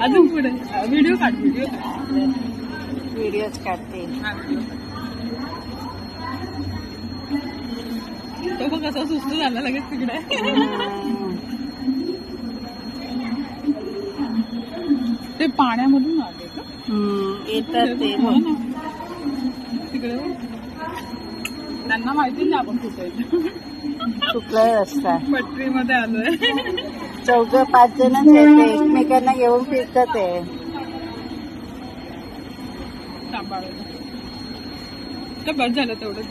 अजून पुढे व्हिडिओ काढ व्हिडिओच काढते. तो बघ कसा सुस्त झाला लगेच तिकडे. ते पाण्यामधून आले का येतात ते तिकडे. त्यांना माहिती नाही आपण कुठे चुकलाय रस्ता. पटरीमध्ये आलोय. 4-5 जणच येते एकमेकांना घेऊन फिरतात ते. सांभाळून तर बस झालं तेवढंच.